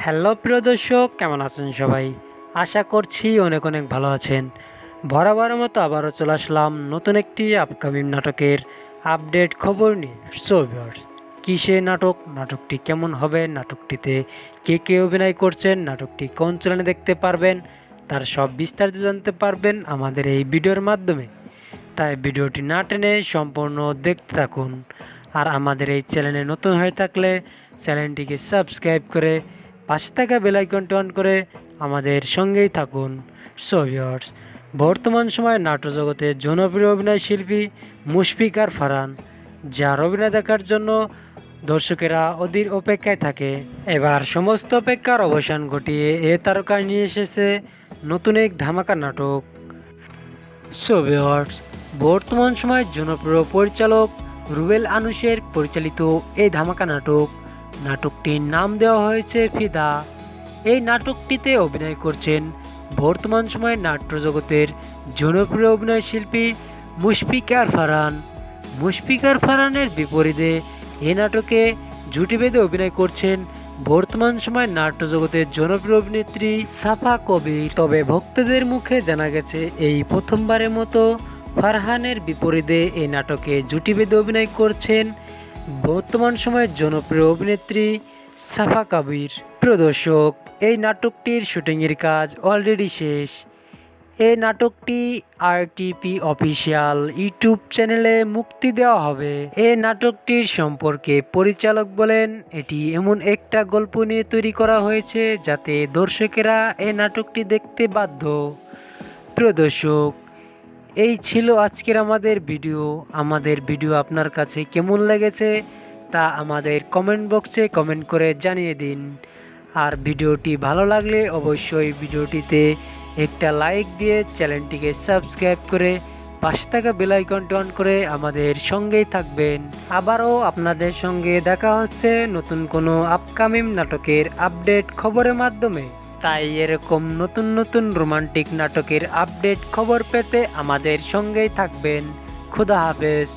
Hello প্রিয় দর্শক, কেমন আছেন সবাই? আশা করছি অনেক অনেক ভালো আছেন। বরাবরের মতো আবারও চলে আসলাম নতুন একটি আপকামিং নাটকের আপডেট খবর নিয়ে। সো ভিউয়ার্স, কী সে নাটকটি কেমন হবে, নাটকটিতে কে কে অভিনয় করছেন, নাটকটি কোন চ্যানেলে দেখতে পারবেন, তার সব বিস্তারিত জানতে পারবেন আমাদের এই ভিডিওর মাধ্যমে। তাই ভিডিওটি না টেনে সম্পূর্ণ দেখতে থাকুন। আর আমাদের এই চ্যানেলে নতুন হয়ে থাকলে চ্যানেলটিকে সাবস্ক্রাইব করে পাশে থাকা বেল আইকনটি অন করে আমাদের সঙ্গেই থাকুন। সো ভিউয়ার্স, বর্তমান সময়ে নাট্য জগতের জনপ্রিয় অভিনয় শিল্পী মুশফিকার ফারহান, যার অভিনয় দেখার জন্য দর্শকেরা অধীর অপেক্ষায় থাকে। এবার সমস্ত অপেক্ষার অবসান ঘটিয়ে এ তারকা নিয়ে এসেছে নতুন এক ধামাকা নাটক। সো ভিউয়ার্স, বর্তমান সময়ের জনপ্রিয় পরিচালক রুবেল আনুশের পরিচালিত এই ধামাকা নাটকটির নাম দেওয়া হয়েছে ফিদা। এই নাটকটিতে অভিনয় করছেন বর্তমান সময়ের নাট্য জগতের জনপ্রিয় অভিনয় শিল্পী মুশফিকার ফারহান। মুশফিকার ফারহানের বিপরীতে এই নাটকে জুটি বেঁধে অভিনয় করছেন বর্তমান সময় নাট্য জগতের জনপ্রিয় অভিনেত্রী সাফা কবির। তবে ভক্তদের মুখে জানা গেছে এই প্রথমবারের মতো ফারহানের বিপরীতে এই নাটকে জুটি বেঁধে অভিনয় করছেন বর্তমান সময়ের জনপ্রিয় অভিনেত্রী সাফা কবির। প্রিয় দর্শক, এই নাটকটির শুটিংয়ের কাজ অলরেডি শেষ। এই নাটকটি আরটিপি অফিসিয়াল ইউটিউব চ্যানেলে মুক্তি দেওয়া হবে। এই নাটকটির সম্পর্কে পরিচালক বলেন, এটি এমন একটা গল্প নিয়ে তৈরি করা হয়েছে যাতে দর্শকেরা এই নাটকটি দেখতে বাধ্য। প্রিয় দর্শক, এই ছিল আজকের আমাদের ভিডিও আপনার কাছে কেমন লেগেছে তা আমাদের কমেন্ট বক্সে কমেন্ট করে জানিয়ে দিন। আর ভিডিওটি ভালো লাগলে অবশ্যই ভিডিওটিতে একটা লাইক দিয়ে চ্যানেলটিকে সাবস্ক্রাইব করে পাশে থাকা বেল আইকনটি অন করে আমাদের সঙ্গেই থাকবেন। আবারও আপনাদের সঙ্গে দেখা হচ্ছে নতুন কোনো আপকামিং নাটকের আপডেট খবরের মাধ্যমে। তাই এরকম নতুন নতুন রোমান্টিক নাটকের আপডেট খবর পেতে আমাদের সঙ্গেই থাকবেন। খুদা হাফেজ।